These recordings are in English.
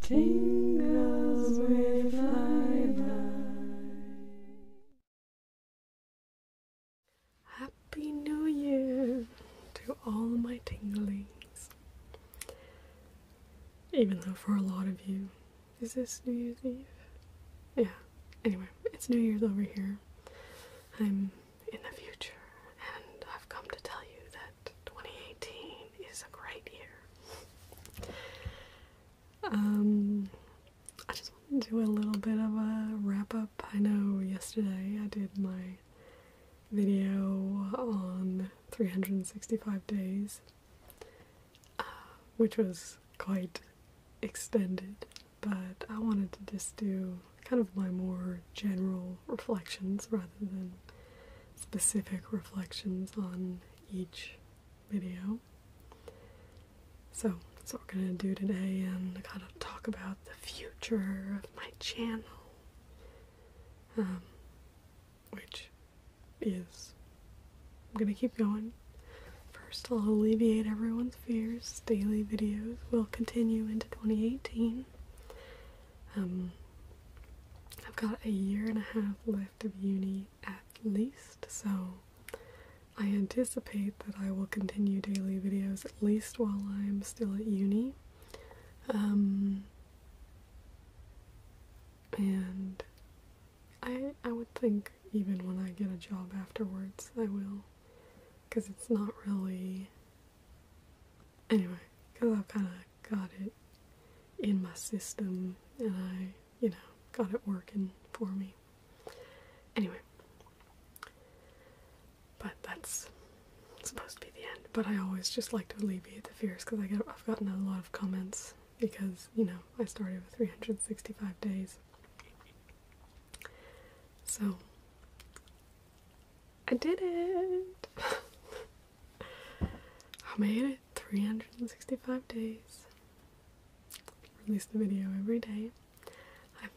Tingles with flyby. Happy New Year to all my tinglings. Even though for a lot of you, is this New Year's Eve? Yeah. Anyway, it's New Year's over here. I'm in the future, and I've come to tell you that 2018 is a great year. I just want to do a little bit of a wrap-up. I know yesterday I did my video on 365 days, which was quite extended, but I wanted to just do kind of my more general reflections rather than specific reflections on each video. So that's what we're going to do today, and kind of talk about the future of my channel, which is, I'm going to keep going. First, I'll alleviate everyone's fears. Daily videos will continue into 2018. I've got a year and a half left of uni at least, so I anticipate that I will continue daily videos at least while I'm still at uni. And I would think even when I get a job afterwards I will, because it's not really, anyway, because I've kind of got it in my system and I, got it working for me. Anyway, but that's supposed to be the end. But I always just like to alleviate the fears because I've gotten a lot of comments because, I started with 365 days. So, I did it! I made it 365 days. Released a video every day. I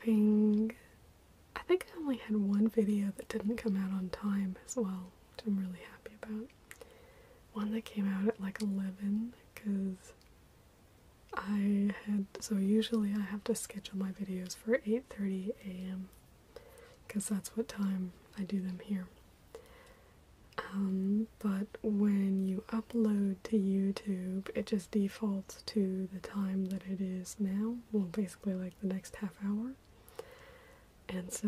think I only had one video that didn't come out on time as well, which I'm really happy about. One that came out at like 11, because so usually I have to schedule my videos for 8:30 a.m. because that's what time I do them here. But when you upload to YouTube, it just defaults to the time that it is now. Well, basically like the next half hour. And so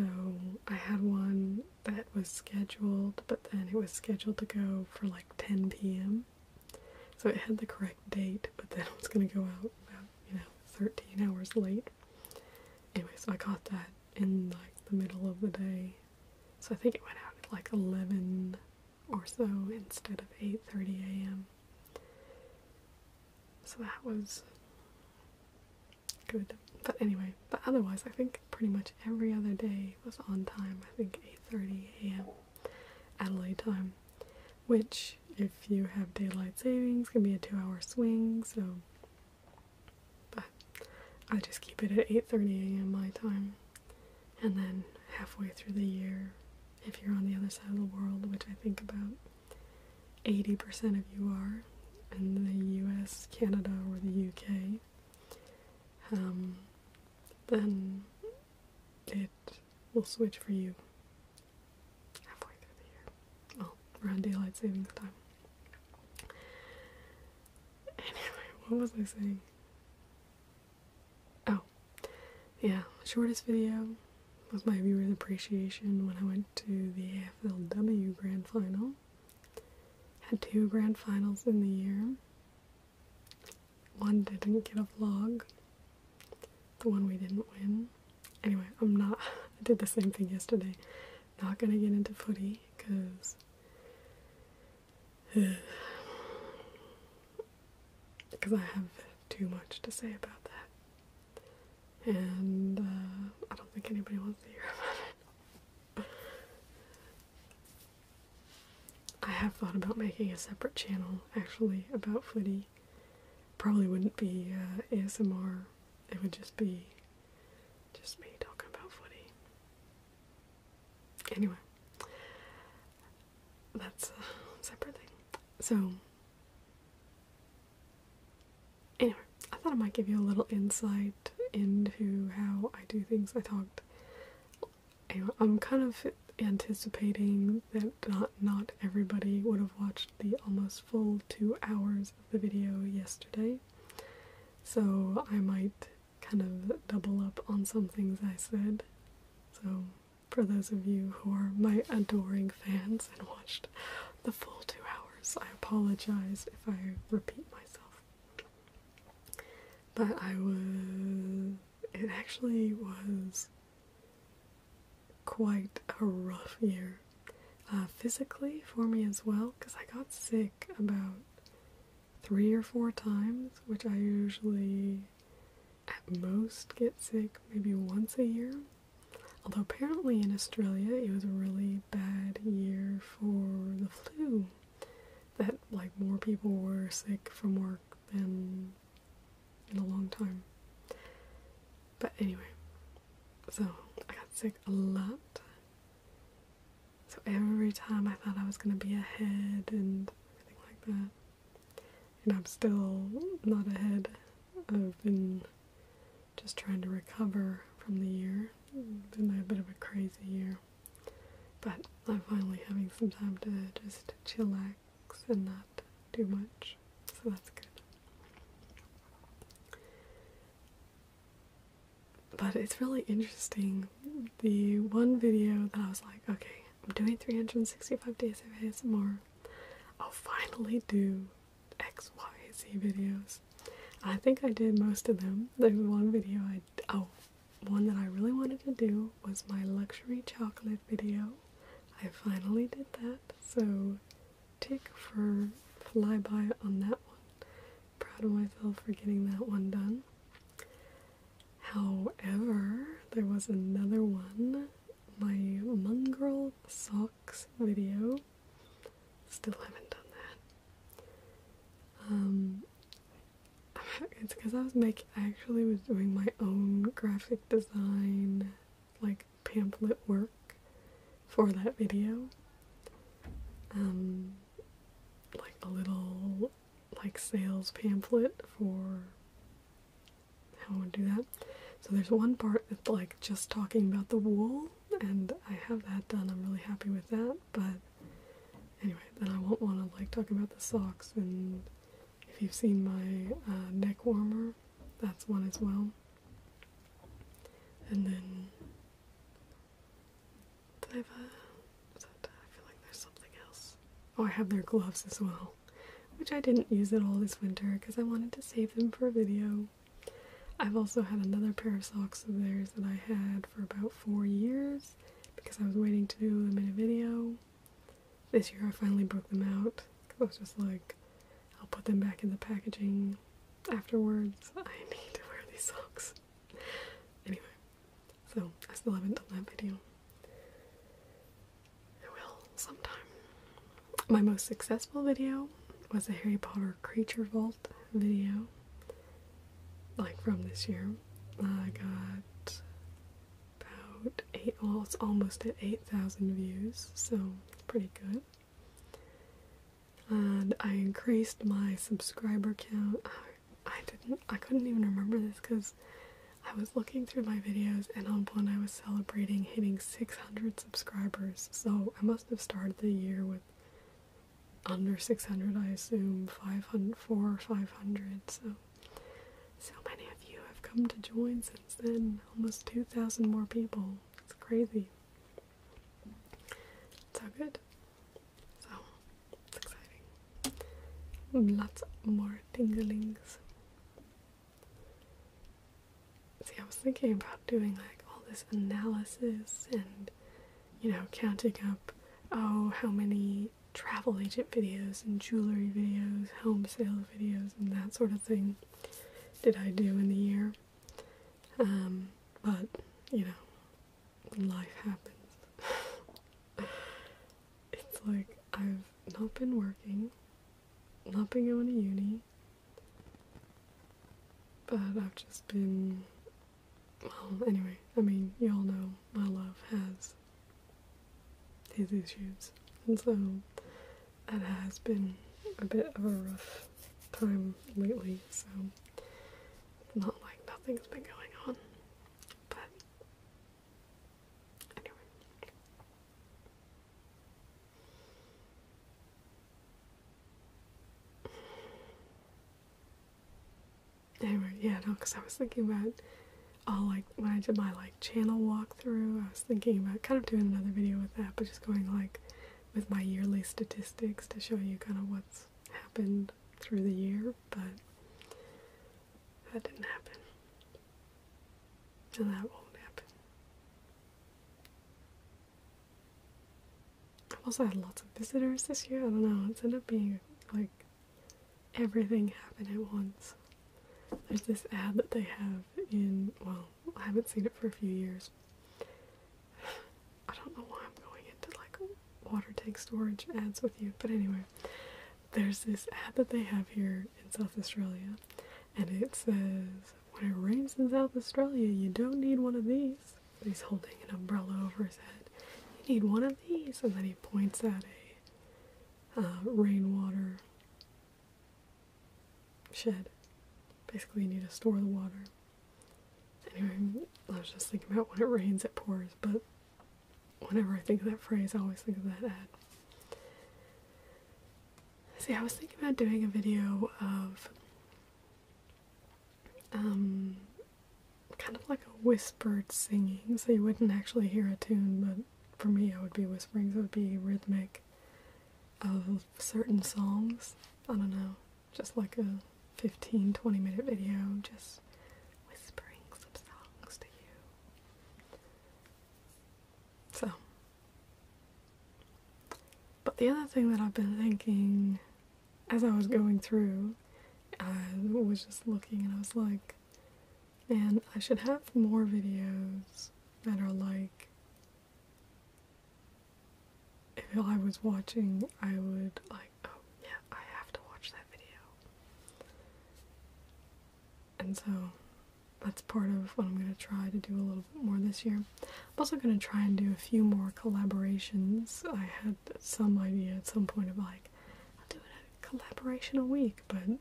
I had one that was scheduled, but then it was scheduled to go for like 10 p.m. So it had the correct date, but then it was going to go out about, 13 hours late. Anyway, so I got that in like the middle of the day. So I think it went out at like 11 or so instead of 8:30 a.m. So that was good. But anyway, but otherwise I think pretty much every other day was on time. I think 8:30 a.m. Adelaide time, which if you have daylight savings can be a 2-hour swing, so but I just keep it at 8:30 a.m. my time, and then halfway through the year, if you're on the other side of the world, which I think about 80% of you are, in the US, Canada, or the UK, then it will switch for you halfway through the year. Well, around daylight savings time. Anyway, what was I saying? Oh, yeah, shortest video was my viewers' appreciation when I went to the AFLW Grand Final. Had 2 Grand Finals in the year. One didn't get a vlog. The one we didn't win. Anyway, I did the same thing yesterday. Not gonna get into footy, because I have too much to say about that. And I don't think anybody wants to hear about it. I have thought about making a separate channel, actually, about footy. Probably wouldn't be ASMR. It would just be me talking about footy. Anyway, that's a separate thing. So, anyway, I thought I might give you a little insight into how I do things. I'm kind of anticipating that not everybody would have watched the almost full 2 hours of the video yesterday. So I might kind of double up on some things I said. So for those of you who are my adoring fans and watched the full 2 hours, I apologize if I repeat myself. But it actually was quite a rough year. Physically for me as well, because I got sick about 3 or 4 times, which I usually at most get sick maybe once a year. Although apparently in Australia it was a really bad year for the flu. That like more people were sick from work than in a long time. But anyway, so I got sick a lot. So every time I thought I was going to be ahead and everything like that. And I'm still not ahead. I've been just trying to recover from the year. It's been a bit of a crazy year. But I'm finally having some time to just chillax and not do much. So that's good. But it's really interesting. The one video that I was like, okay, I'm doing 365 days of ASMR. I'll finally do X, Y, Z videos. I think I did most of them. There's one video one that I really wanted to do was my luxury chocolate video. I finally did that, so tick for flyby on that one. Proud of myself for getting that one done. However, there was another one, my mongrel socks video. Still haven't done that. It's because I actually was doing my own graphic design, like pamphlet work for that video. Like a little like sales pamphlet for how I would do that. So there's one part that's like just talking about the wool, and I have that done. I'm really happy with that. But anyway, then I won't want to like talk about the socks. And if you've seen my neck warmer, that's one as well. And then did I have I feel like there's something else. Oh, I have their gloves as well, which I didn't use at all this winter because I wanted to save them for a video. I've also had another pair of socks of theirs that I had for about 4 years because I was waiting to do them in a video. This year I finally broke them out because I was just like, I'll put them back in the packaging afterwards. I need to wear these socks. Anyway, so I still haven't done that video. I will sometime. My most successful video was a Harry Potter Creature Vault video. Like from this year. I got about it's almost at 8,000 views, so it's pretty good. And I increased my subscriber count. I couldn't even remember this because I was looking through my videos and on one I was celebrating hitting 600 subscribers. So I must have started the year with under 600, I assume 500, 400 or 500, so many of you have come to join since then. Almost 2,000 more people. It's crazy. So good. So, it's exciting. Lots more tinglings. See, I was thinking about doing like all this analysis and, you know, counting up, how many travel agent videos and jewelry videos, home sale videos, and that sort of thing did I do in the year. But, you know, life happens. It's like I've not been working, not been going to uni, but I've just been, well, anyway, I mean, you all know my love has his issues, and so that has been a bit of a rough time lately, so not like nothing things been going on. But anyway, yeah, no, because I was thinking about, like, when I did my, like, channel walkthrough, I was thinking about kind of doing another video with that, but just going, like, with my yearly statistics to show you kind of what's happened through the year, but that didn't happen. And that won't happen. I've also had lots of visitors this year. I don't know, it's ended up being like everything happened at once. There's this ad that they have in, well, I haven't seen it for a few years. I don't know why I'm going into like water tank storage ads with you, but anyway, there's this ad that they have here in South Australia, and it says, when it rains in South Australia, you don't need one of these. He's holding an umbrella over his head. You need one of these, and then he points at a rainwater shed. Basically, you need to store the water. Anyway, I was just thinking about when it rains, it pours, but whenever I think of that phrase, I always think of that ad. See, I was thinking about doing a video of kind of like a whispered singing, so you wouldn't actually hear a tune, but for me I would be whispering, so it would be rhythmic of certain songs. I don't know, just like a 15-20 minute video, just whispering some songs to you. So, but the other thing that I've been thinking as I was going through, I was just looking and I was like, man, I should have more videos that are like, if I was watching, I would like, oh yeah, I have to watch that video. And so that's part of what I'm going to try to do a little bit more this year. I'm also going to try and do a few more collaborations. I had some idea at some point of like, I'll do a collaboration a week, but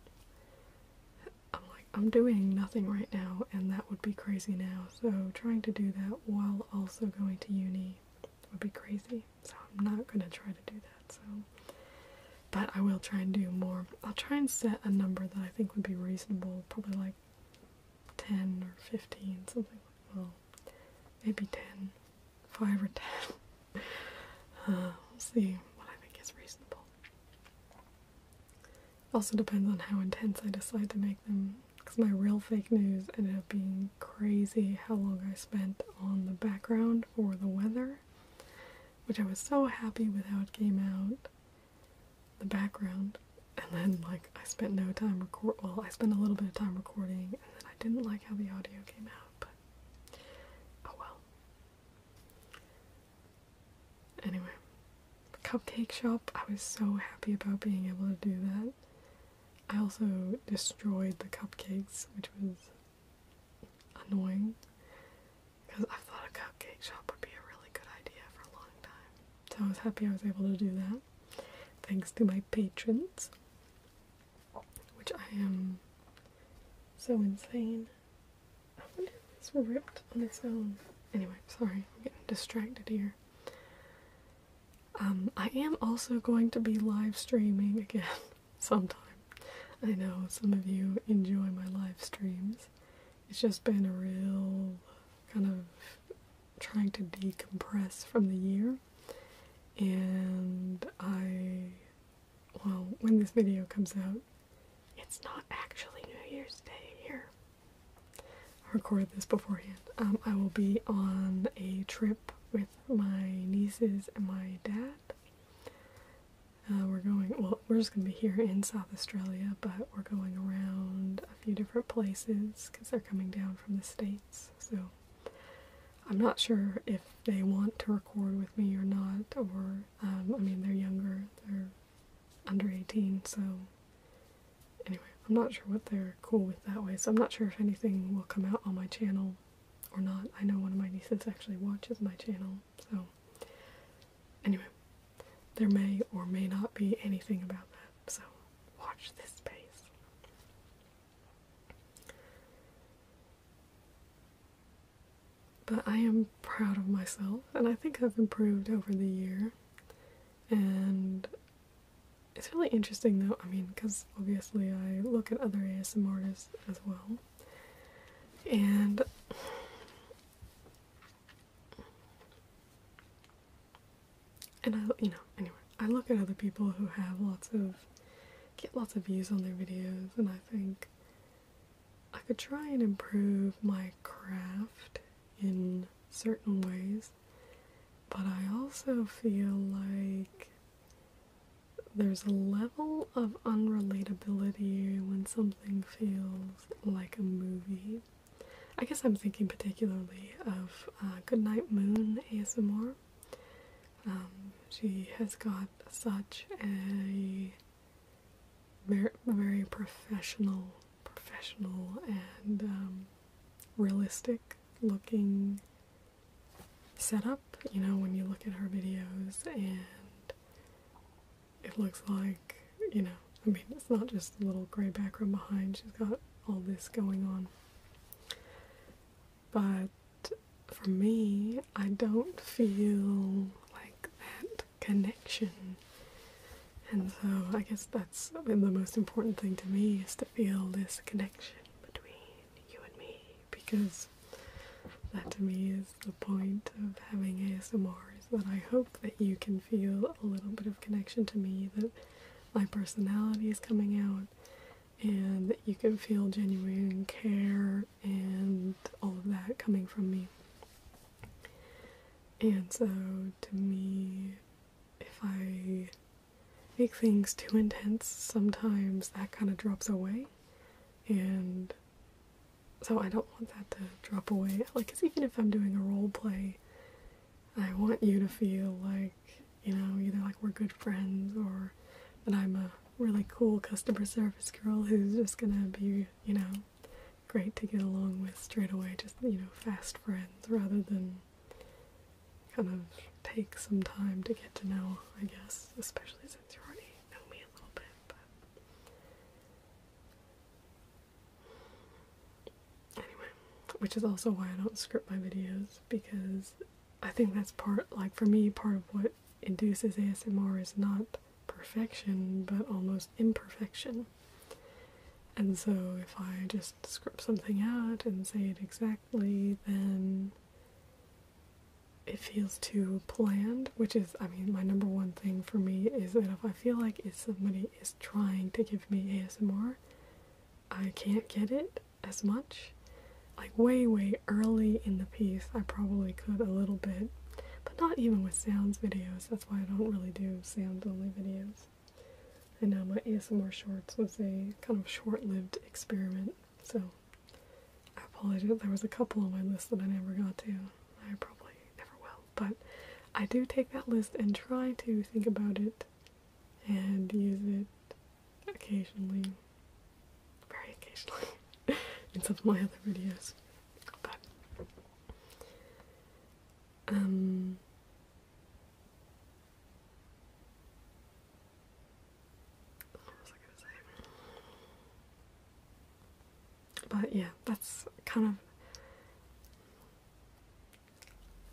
I'm doing nothing right now, and that would be crazy now, so trying to do that while also going to uni would be crazy, so I'm not going to try to do that, so, but I will try and do more. I'll try and set a number that I think would be reasonable, probably like 10 or 15, something, well, maybe 10, 5 or 10, we'll see what I think is reasonable. Also depends on how intense I decide to make them. Because my real fake news ended up being crazy how long I spent on the background for the weather, which I was so happy with how it came out, the background, and then like I spent no time I spent a little bit of time recording, and then I didn't like how the audio came out, but oh well. Anyway, the cupcake shop, I was so happy about being able to do that. I also destroyed the cupcakes, which was annoying, because I thought a cupcake shop would be a really good idea for a long time. So I was happy I was able to do that, thanks to my patrons, which I am so insane. I wonder if this ripped on its own. Anyway, sorry, I'm getting distracted here. I am also going to be live streaming again sometime. I know some of you enjoy my live streams. It's just been a real kind of trying to decompress from the year. And well, when this video comes out, it's not actually New Year's Day here. I recorded this beforehand. I will be on a trip with my nieces and my dad. We're just going to be here in South Australia, but we're going around a few different places because they're coming down from the States, so I'm not sure if they want to record with me or not, or, I mean, they're younger, they're under 18, so anyway, I'm not sure what they're cool with that way, so I'm not sure if anything will come out on my channel or not. I know one of my nieces actually watches my channel, so anyway. There may or may not be anything about that, so watch this space. But I am proud of myself, and I think I've improved over the year. And it's really interesting though, I mean, because obviously I look at other ASMRtists as well. And anyway, I look at other people who have get lots of views on their videos, and I think I could try and improve my craft in certain ways, but I also feel like there's a level of unrelatability when something feels like a movie. I guess I'm thinking particularly of Goodnight Moon ASMR. She has got such a very professional and realistic looking setup, you know, when you look at her videos, and it looks like, you know, I mean, it's not just a little grey background behind, she's got all this going on. But for me, I don't feel like that connection. And so I guess that's been the most important thing to me, is to feel this connection between you and me, because that to me is the point of having ASMR, is that I hope that you can feel a little bit of connection to me, that my personality is coming out, and that you can feel genuine care and all of that coming from me. And so to me, if I make things too intense, sometimes that kind of drops away, and so I don't want that to drop away. Like, 'cause even if I'm doing a role play, I want you to feel like, you know, either like we're good friends, or that I'm a really cool customer service girl who's just gonna be, you know, great to get along with straight away, just, you know, fast friends, rather than kind of take some time to get to know, I guess, especially since you already know me a little bit. But anyway, which is also why I don't script my videos, because I think that's part, like for me, part of what induces ASMR is not perfection, but almost imperfection. And so if I just script something out and say it exactly, then it feels too planned, which is, I mean, my number one thing for me is that if I feel like if somebody is trying to give me ASMR, I can't get it as much. Like way early in the piece, I probably could a little bit, but not even with sounds videos. That's why I don't really do sound only videos. I know my ASMR shorts was a kind of short-lived experiment, so I apologize. There was a couple on my list that I never got to. I probably never will, but I do take that list and try to think about it and use it occasionally, very occasionally, in some of my other videos. But what was I gonna say? But yeah, that's kind of,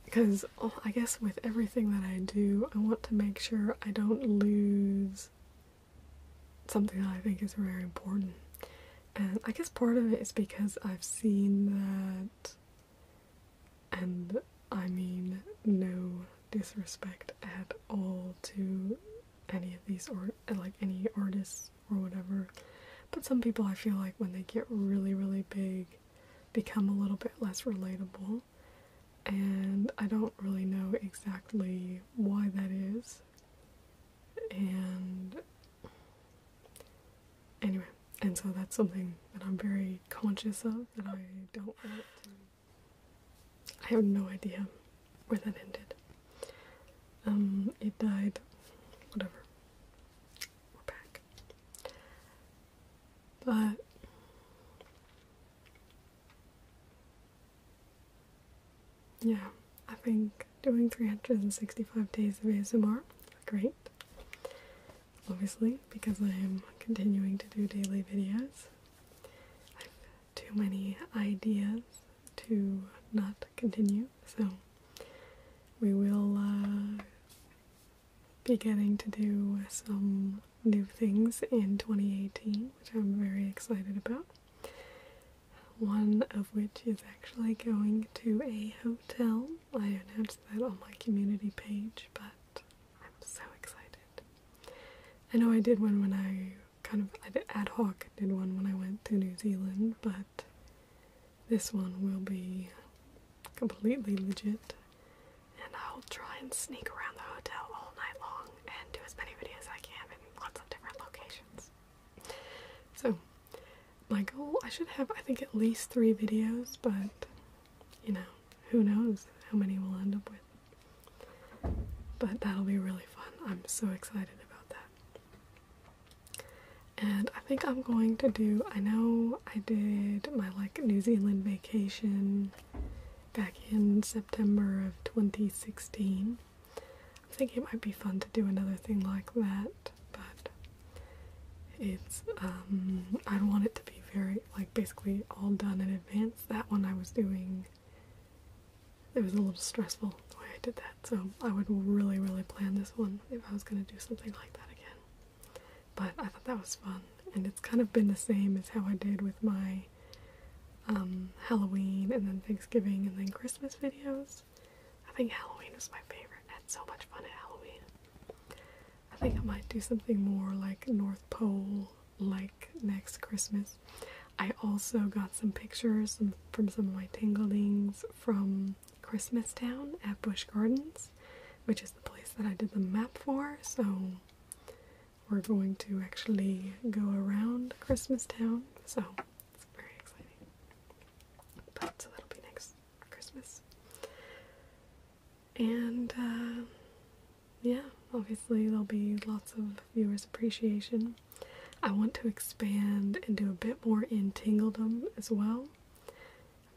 because I guess with everything that I do, I want to make sure I don't lose something that I think is very important. And I guess part of it is because I've seen that, and I mean no disrespect at all to any of these, or like any artists or whatever, but some people I feel like when they get really big become a little bit less relatable, and I don't really know exactly why that is. And anyway, and so that's something that I'm very conscious of, that I don't want to. I have no idea where that ended. It died. Whatever. We're back. But yeah, I think doing 365 days of ASMR is great. Obviously, because I am continuing to do daily videos. I have too many ideas to not continue. So we will be getting to do some new things in 2018, which I'm very excited about. One of which is actually going to a hotel. I announced that on my community page, but I'm so excited. I know I did one when I did ad hoc did one when I went to New Zealand, but this one will be completely legit, and I'll try and sneak around the hotel all night long and do as many videos as I can in lots of different locations. So my goal, I should have, I think, at least 3 videos, but, you know, who knows how many we'll end up with. But that'll be really fun. I'm so excited about that. And I think I'm going to do, I know I did my, New Zealand vacation back in September of 2016. I'm thinking it might be fun to do another thing like that, but it's, I want it to be very, basically all done in advance. That one I was doing, it was a little stressful the way I did that, so I would really, really plan this one if I was going to do something like that again. But I thought that was fun, and it's kind of been the same as how I did with my Halloween and then Thanksgiving and then Christmas videos. I think Halloween was my favorite. I had so much fun at Halloween. I think I might do something more like North Pole, like next Christmas. I also got some pictures from some of my Tingledings from Christmas Town at Busch Gardens, which is the place that I did the map for, so we're going to actually go around Christmas Town, so it's very exciting. But so that'll be next Christmas. And yeah, obviously there'll be lots of viewers' appreciation. I want to expand and do a bit more in Tingledom as well. I'm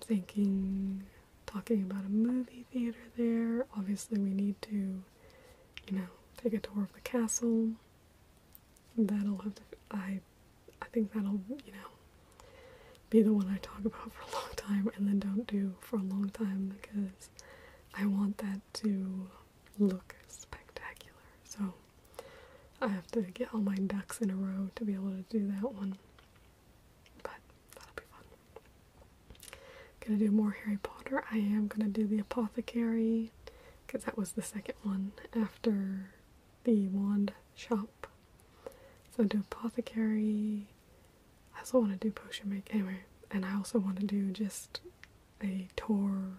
thinking, talking about a movie theater there. Obviously we need to, you know, take a tour of the castle. That'll have to, I think that'll, you know, be the one I talk about for a long time and then don't do for a long time, because I want that to look spectacular. So I have to get all my ducks in a row to be able to do that one. But that'll be fun. Gonna do more Harry Potter. I am gonna do the Apothecary, because that was the second one after the wand shop. So do Apothecary. I also want to do potion make anyway, and I also want to do just a tour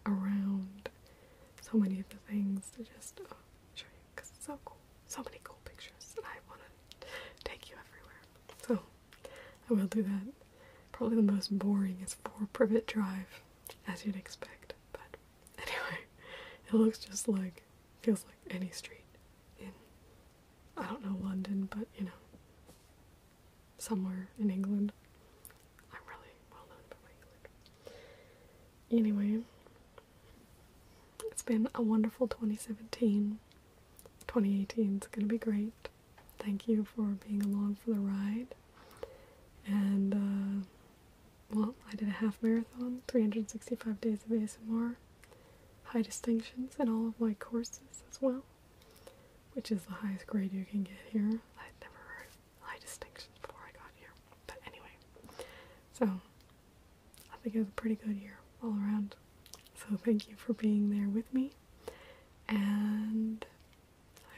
around so many of the things to just show you, because it's so cool. So many cool pictures, and I want to take you everywhere. So I will do that. Probably the most boring is 4 Privet Drive, as you'd expect. But anyway, it looks just like, feels like any street in, I don't know, London, but you know, somewhere in England. I'm really well known for my England. Anyway, it's been a wonderful 2017. 2018 is going to be great. Thank you for being along for the ride. And, well, I did a half marathon, 365 days of ASMR, high distinctions in all of my courses as well, which is the highest grade you can get here. I'd never heard of high distinctions before I got here. But anyway, so I think it was a pretty good year all around. So thank you for being there with me, and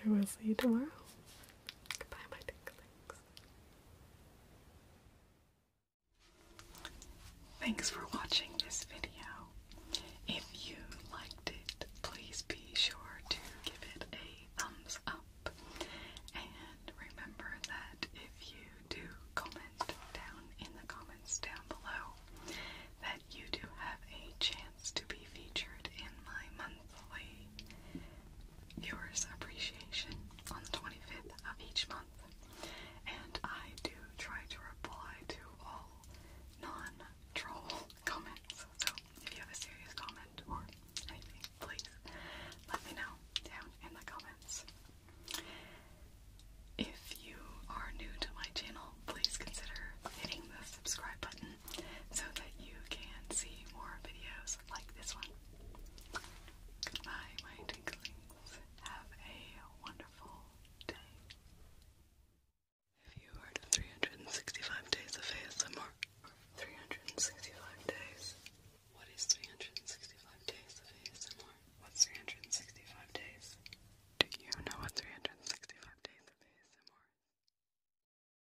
I will see you tomorrow. Goodbye, my tinklings. Thanks for watching this video.